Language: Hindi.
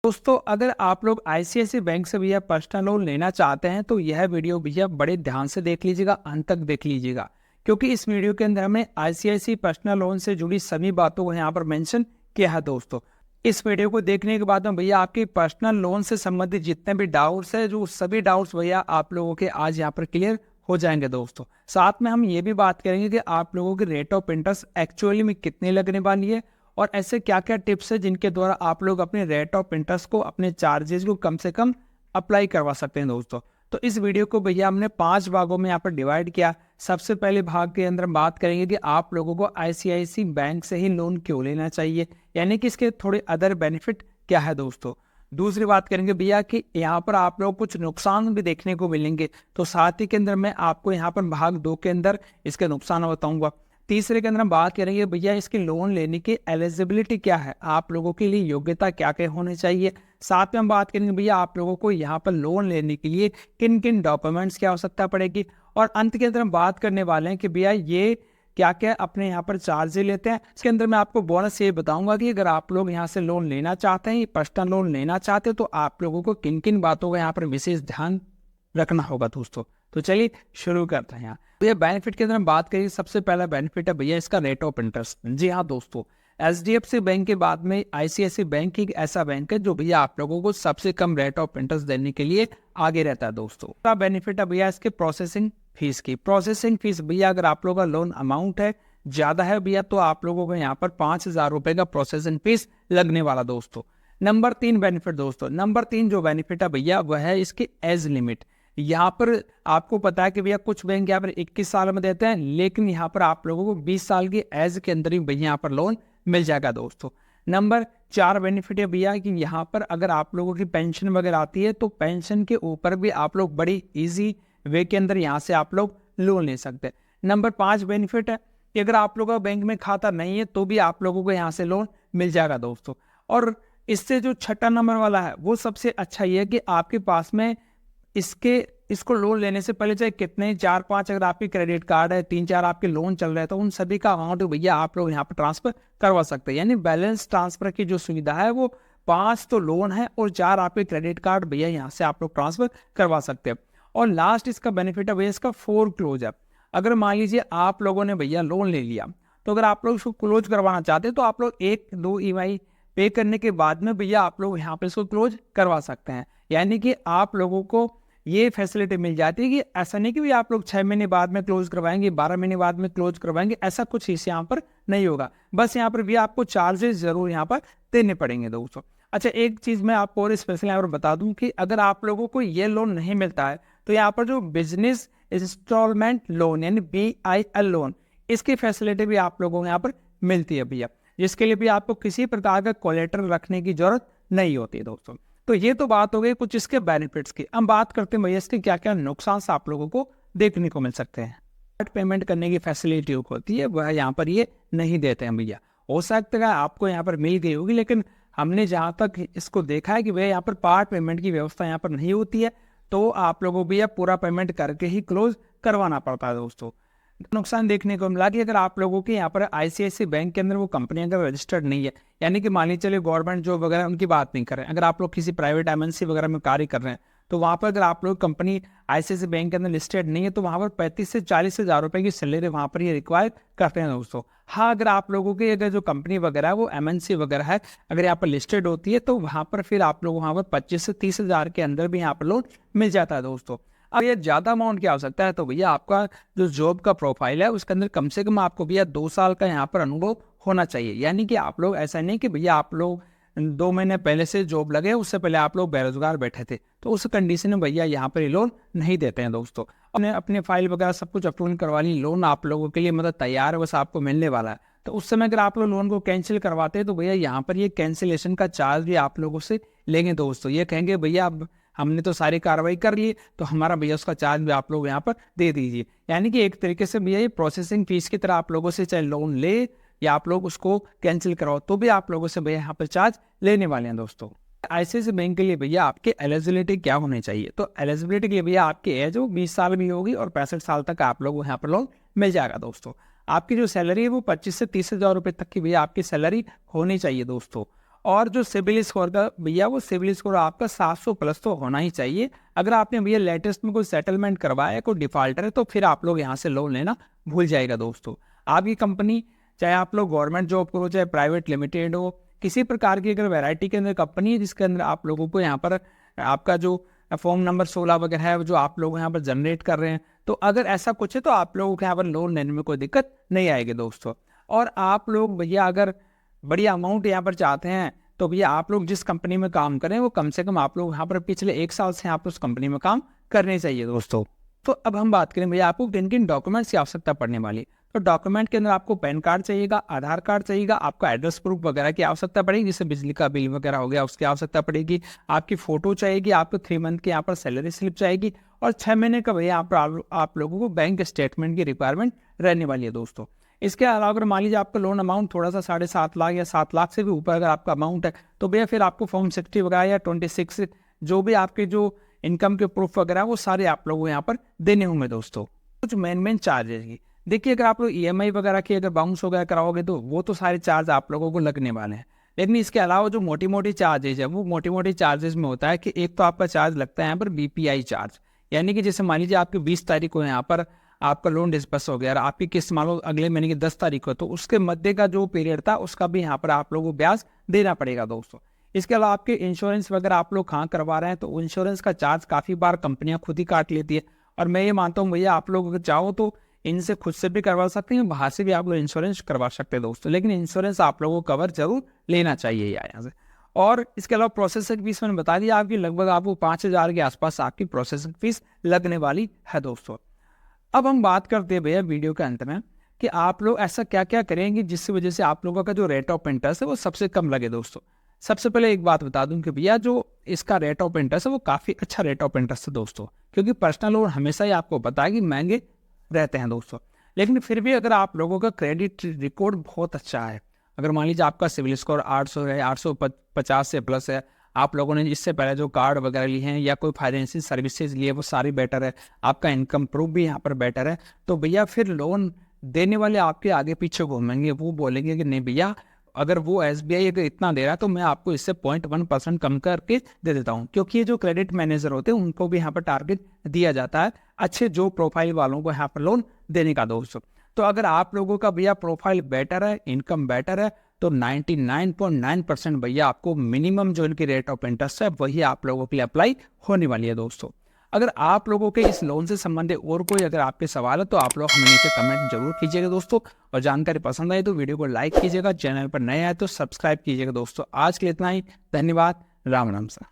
दोस्तों, अगर आप लोग आईसीआईसीआई बैंक से भैया पर्सनल लोन लेना चाहते हैं तो यह वीडियो भैया बड़े ध्यान से देख लीजिएगा, अंत तक देख लीजिएगा, क्योंकि इस वीडियो के अंदर हमने आईसीआईसीआई पर्सनल लोन से जुड़ी सभी बातों को यहाँ पर मेंशन किया है। दोस्तों, इस वीडियो को देखने के बाद में भैया आपके पर्सनल लोन से संबंधित जितने भी डाउट्स है, जो सभी डाउट्स भैया आप लोगों के आज यहाँ पर क्लियर हो जाएंगे। दोस्तों, साथ में हम ये भी बात करेंगे कि आप लोगों की रेट ऑफ इंटरेस्ट एक्चुअली में कितनी लगने वाली है और ऐसे क्या क्या टिप्स है जिनके द्वारा आप लोग अपने रेट ऑफ इंटरेस्ट को, अपने चार्जेस को कम से कम अप्लाई करवा सकते हैं। दोस्तों, तो इस वीडियो को भैया हमने 5 भागों में यहाँ पर डिवाइड किया। सबसे पहले भाग के अंदर हम बात करेंगे कि आप लोगों को आईसीआईसीआई बैंक से ही लोन क्यों लेना चाहिए, यानी कि इसके थोड़े अदर बेनिफिट क्या है। दोस्तों, दूसरी बात करेंगे भैया कि यहाँ पर आप लोग कुछ नुकसान भी देखने को मिलेंगे, तो साथ ही के अंदर मैं आपको यहाँ पर भाग 2 के अंदर इसके नुकसान बताऊंगा। तीसरे के अंदर हम बात करेंगे भैया इसके लोन लेने की एलिजिबिलिटी क्या है, आप लोगों के लिए योग्यता क्या क्या होनी चाहिए। साथ में हम बात करेंगे भैया आप लोगों को यहाँ पर लोन लेने के लिए किन किन डॉक्यूमेंट्स की आवश्यकता पड़ेगी। और अंत के अंदर हम बात करने वाले हैं कि भैया ये क्या क्या अपने यहाँ पर चार्जेस लेते हैं। इसके अंदर मैं आपको बोनस ये बताऊंगा कि अगर आप लोग यहाँ से लोन लेना चाहते हैं, पर्सनल लोन लेना चाहते हैं, तो आप लोगों को किन किन बातों का यहाँ पर विशेष ध्यान रखना होगा। दोस्तों, तो चलिए शुरू करते हैं। भैया बेनिफिट के अंदर हम बात करें, सबसे पहला बेनिफिट है भैया इसका रेट ऑफ इंटरेस्ट। जी हाँ दोस्तों, एचडीएफसी बैंक के बाद में आईसीआईसीआई बैंक एक ऐसा बैंक है जो भैया आप लोगों को सबसे कम रेट ऑफ इंटरेस्ट देने के लिए आगे रहता है। दोस्तों, का बेनिफिट है भैया इसके प्रोसेसिंग फीस की। प्रोसेसिंग फीस भैया अगर आप लोगों का लोन अमाउंट है ज्यादा है भैया, तो आप लोगों को यहाँ पर 5,000 रुपए का प्रोसेसिंग फीस लगने वाला। दोस्तों, नंबर 3 बेनिफिट, दोस्तों नंबर 3 जो बेनिफिट है भैया वह है इसकी एज लिमिट। यहाँ पर आपको पता है कि भैया कुछ बैंक यहाँ पर 21 साल में देते हैं, लेकिन यहाँ पर आप लोगों को 20 साल की एज के अंदर ही भैया यहाँ पर लोन मिल जाएगा। दोस्तों, नंबर 4 बेनिफिट है भैया कि यहाँ पर अगर आप लोगों की पेंशन वगैरह आती है तो पेंशन के ऊपर भी आप लोग बड़ी इजी वे के अंदर यहाँ से आप लोग लोन ले सकते हैं। नंबर 5 बेनिफिट है कि अगर आप लोगों का बैंक में खाता नहीं है तो भी आप लोगों को यहाँ से लोन मिल जाएगा। दोस्तों, और इससे जो छठा नंबर वाला है वो सबसे अच्छा ये है कि आपके पास में इसको लोन लेने से पहले चाहे कितने 4-5 अगर आपके क्रेडिट कार्ड है, 3-4 आपके लोन चल रहे हैं, तो उन सभी का अमाउंट भैया आप लोग यहाँ पर ट्रांसफर करवा सकते हैं। यानी बैलेंस ट्रांसफर की जो सुविधा है वो 5 तो लोन है और 4 आपके क्रेडिट कार्ड भैया यहाँ से आप लोग ट्रांसफर करवा सकते हैं। और लास्ट इसका बेनिफिट है भैया इसका फोरक्लोज है। अगर मान लीजिए आप लोगों ने भैया लोन ले लिया, तो अगर आप लोग इसको क्लोज करवाना चाहते हैं तो आप लोग 1-2 ईएमआई पे करने के बाद में भैया आप लोग यहाँ पे इसको क्लोज करवा सकते हैं। यानी कि आप लोगों को ये फैसिलिटी मिल जाती है कि ऐसा नहीं कि भी आप लोग 6 महीने बाद में क्लोज करवाएंगे, 12 महीने बाद में क्लोज करवाएंगे, ऐसा कुछ इस यहाँ पर नहीं होगा। बस यहाँ पर भी आपको चार्जेस जरूर यहाँ पर देने पड़ेंगे। दोस्तों, अच्छा एक चीज मैं आपको और स्पेशल यहाँ पर बता दूं कि अगर आप लोगों को ये लोन नहीं मिलता है तो यहाँ पर जो बिजनेस इंस्टॉलमेंट लोन यानी BIL लोन, इसकी फैसिलिटी भी आप लोगों को यहाँ पर मिलती है भैया, जिसके लिए भी आपको किसी प्रकार का कोलेटरल रखने की जरूरत नहीं होती है। दोस्तों, तो ये तो बात हो गई कुछ इसके बेनिफिट्स की। अब बात करते हैं भैया इसके क्या क्या नुकसान आप लोगों को देखने को मिल सकते हैं। पेमेंट करने की फैसिलिटी होती है वह यहाँ पर ये नहीं देते हैं भैया। हो सकता है आपको यहाँ पर मिल गई होगी, लेकिन हमने जहाँ तक इसको देखा है कि भैया यहाँ पर पार्ट पेमेंट की व्यवस्था यहाँ पर नहीं होती है, तो आप लोगों को भैया पूरा पेमेंट करके ही क्लोज करवाना पड़ता है। दोस्तों, नुकसान देखने को मिला कि अगर आप लोगों के यहाँ पर आईसीआईसीआई बैंक के अंदर वो कंपनी अगर रजिस्टर्ड नहीं है, यानी कि मान लीजिए चलिए गवर्नमेंट जॉब वगैरह उनकी बात नहीं कर रहे हैं, अगर आप लोग किसी प्राइवेट एमएनसी वगैरह में कार्य कर रहे हैं, तो वहाँ पर अगर आप लोग कंपनी आईसीआईसीआई बैंक के अंदर लिस्टेड नहीं है तो वहाँ पर 35 से 40 हज़ार रुपए की सैलरी वहाँ पर ये रिक्वायर करते हैं। दोस्तों, हाँ अगर आप लोगों की अगर जो कंपनी वगैरह है वो एमएनसी वगैरह है, अगर यहाँ पर लिस्टेड होती है तो वहाँ पर फिर आप लोग वहाँ पर 25 से 30 हज़ार के अंदर भी यहाँ पर लोन मिल जाता है। दोस्तों, अब ये ज्यादा अमाउंट की आवश्यकता है तो भैया आपका जो जॉब का प्रोफाइल है उसके अंदर कम से कम आपको भैया 2 साल का यहाँ पर अनुभव होना चाहिए। यानी कि आप लोग ऐसा नहीं कि भैया आप लोग 2 महीने पहले से जॉब लगे, उससे पहले आप लोग बेरोजगार बैठे थे, तो उस कंडीशन में भैया यहाँ पर लोन नहीं देते हैं। दोस्तों, अपने फाइल वगैरह सब कुछ अप्रूव करवा ली, लोन आप लोगों के लिए मतलब तैयार है, बस आपको मिलने वाला है। तो उस समय अगर आप लोग लोन को कैंसिल करवाते हैं तो भैया यहाँ पर ये कैंसिलेशन का चार्ज भी आप लोगों से लेंगे। दोस्तों, ये कहेंगे भैया अब हमने तो सारी कार्रवाई कर ली तो हमारा भैया उसका चार्ज भी आप लोग यहाँ पर दे दीजिए। यानी कि एक तरीके से भैया ये प्रोसेसिंग फीस की तरह आप लोगों से चाहे लोन ले या आप लोग उसको कैंसिल कराओ तो भी आप लोगों से भैया यहाँ पर चार्ज लेने वाले हैं। दोस्तों, आईसीआईसीआई बैंक के लिए भैया आपके एलिजिबिलिटी क्या होनी चाहिए, तो एलिजिबिलिटी के लिए भैया आपकी एज हो 20 साल भी होगी और 65 साल तक आप लोग यहाँ पर लोन मिल जाएगा। दोस्तों, आपकी जो सैलरी है वो 25 से 30 हज़ार रुपए तक की भैया आपकी सैलरी होनी चाहिए। दोस्तों, और जो सिबिल स्कोर का भैया वो सिबिल स्कोर आपका 700 प्लस तो होना ही चाहिए। अगर आपने भैया लेटेस्ट में कोई सेटलमेंट करवाया, कोई डिफॉल्टर है, तो फिर आप लोग यहाँ से लोन लेना भूल जाएगा दोस्तों। आपकी कंपनी चाहे आप लोग गवर्नमेंट जॉब करो चाहे प्राइवेट लिमिटेड हो, किसी प्रकार की अगर वैरायटी के अंदर कंपनी है जिसके अंदर आप लोगों को यहाँ पर आपका जो फॉर्म नंबर 16 वगैरह है जो आप लोग यहाँ पर जनरेट कर रहे हैं, तो अगर ऐसा कुछ है तो आप लोगों को यहाँ पर लोन लेने में कोई दिक्कत नहीं आएगी दोस्तों। और आप लोग भैया अगर बड़ी अमाउंट यहाँ पर चाहते हैं तो भैया आप लोग जिस कंपनी में काम करें वो कम से कम आप लोग यहाँ पर पिछले 1 साल से आप उस कंपनी में काम करने चाहिए दोस्तों। तो अब हम बात करें भैया आपको किन किन डॉक्यूमेंट्स की आवश्यकता पड़ने वाली। तो डॉक्यूमेंट के अंदर आपको पैन कार्ड चाहिएगा, आधार कार्ड चाहिएगा, आपका एड्रेस प्रूफ वगैरह की आवश्यकता पड़ेगी, जैसे बिजली का बिल वगैरह हो गया उसकी आवश्यकता पड़ेगी, आपकी फोटो चाहिएगी, आपको 3 मंथ की यहाँ पर सैलरी स्लिप चाहिएगी, और 6 महीने का भैया यहाँ पर आप लोगों को बैंक स्टेटमेंट की रिक्वायरमेंट रहने वाली है दोस्तों। इसके अलावा अगर मान लीजिए आपका लोन अमाउंट थोड़ा सा 7.5 लाख या 7 लाख से भी ऊपर अगर आपका अमाउंट है तो भैया फिर आपको फॉर्म 60 वगैरह या 26 जो भी आपके जो इनकम के प्रूफ वगैरह वो सारे आप लोगों को यहाँ पर देने होंगे दोस्तों। कुछ मेन चार्जेस की देखिए, अगर आप लोग EMI वगैरह की अगर बाउंस वगैरह कराओगे तो वो तो सारे चार्ज आप लोगों को लगने वाले हैं, लेकिन इसके अलावा जो मोटी मोटी चार्जेज है वो मोटी मोटी चार्जेस में होता है कि एक तो आपका चार्ज लगता है यहाँ पर BPI चार्ज, यानी कि जैसे मान लीजिए आपकी 20 तारीख को यहाँ पर आपका लोन डिस्बर्स हो गया और आपकी किस्त मान लो अगले महीने की 10 तारीख को, तो उसके मध्य का जो पीरियड था उसका भी यहाँ पर आप लोगों को ब्याज देना पड़ेगा दोस्तों। इसके अलावा आपके इंश्योरेंस वगैरह आप लोग कहाँ करवा रहे हैं तो इंश्योरेंस का चार्ज काफ़ी बार कंपनियां खुद ही काट लेती है, और मैं ये मानता हूँ भैया आप लोग अगर चाहो तो इनसे खुद से भी करवा सकते हैं, बाहर से भी आप लोग इंश्योरेंस करवा सकते हैं दोस्तों, लेकिन इंश्योरेंस आप लोगों को कवर जरूर लेना चाहिए यहाँ से। और इसके अलावा प्रोसेसिंग फीस मैंने बता दिया आपकी लगभग आपको 5,000 के आसपास आपकी प्रोसेसिंग फीस लगने वाली है दोस्तों। अब हम बात करते हैं भैया वीडियो के अंत में कि आप लोग ऐसा क्या क्या करेंगे जिसकी वजह से आप लोगों का जो रेट ऑफ इंटरेस्ट है वो सबसे कम लगे दोस्तों। सबसे पहले एक बात बता दूं कि भैया जो इसका रेट ऑफ इंटरेस्ट है वो काफ़ी अच्छा रेट ऑफ इंटरेस्ट है दोस्तों, क्योंकि पर्सनल लोन हमेशा ही आपको पता है कि महंगे रहते हैं दोस्तों, लेकिन फिर भी अगर आप लोगों का क्रेडिट रिकॉर्ड बहुत अच्छा है, अगर मान लीजिए आपका सिविल स्कोर 800 है, 850 से प्लस है, आप लोगों ने इससे पहले जो कार्ड वगैरह लिए हैं या कोई फाइनेंशियल सर्विसेज लिए वो सारी बेटर है, आपका इनकम प्रूफ भी यहाँ पर बेटर है, तो भैया फिर लोन देने वाले आपके आगे पीछे घूमेंगे, वो बोलेंगे कि नहीं भैया अगर वो SBI अगर इतना दे रहा है तो मैं आपको इससे 0.1% कम करके दे देता हूँ, क्योंकि ये जो क्रेडिट मैनेजर होते हैं उनको भी यहाँ पर टारगेट दिया जाता है अच्छे जो प्रोफाइल वालों को यहाँ पर लोन देने का दोस्तों। तो अगर आप लोगों का भैया प्रोफाइल बेटर है, इनकम बेटर है, तो 99.9% भैया आपको मिनिमम जो इनकी रेट ऑफ इंटरेस्ट है वही आप लोगों के लिए अप्लाई होने वाली है दोस्तों। अगर आप लोगों के इस लोन से संबंधित और कोई अगर आपके सवाल है तो आप लोग हमें नीचे कमेंट जरूर कीजिएगा दोस्तों, और जानकारी पसंद आई तो वीडियो को लाइक कीजिएगा, चैनल पर नए आए तो सब्सक्राइब कीजिएगा दोस्तों। आज के लिए इतना ही, धन्यवाद, राम राम सा।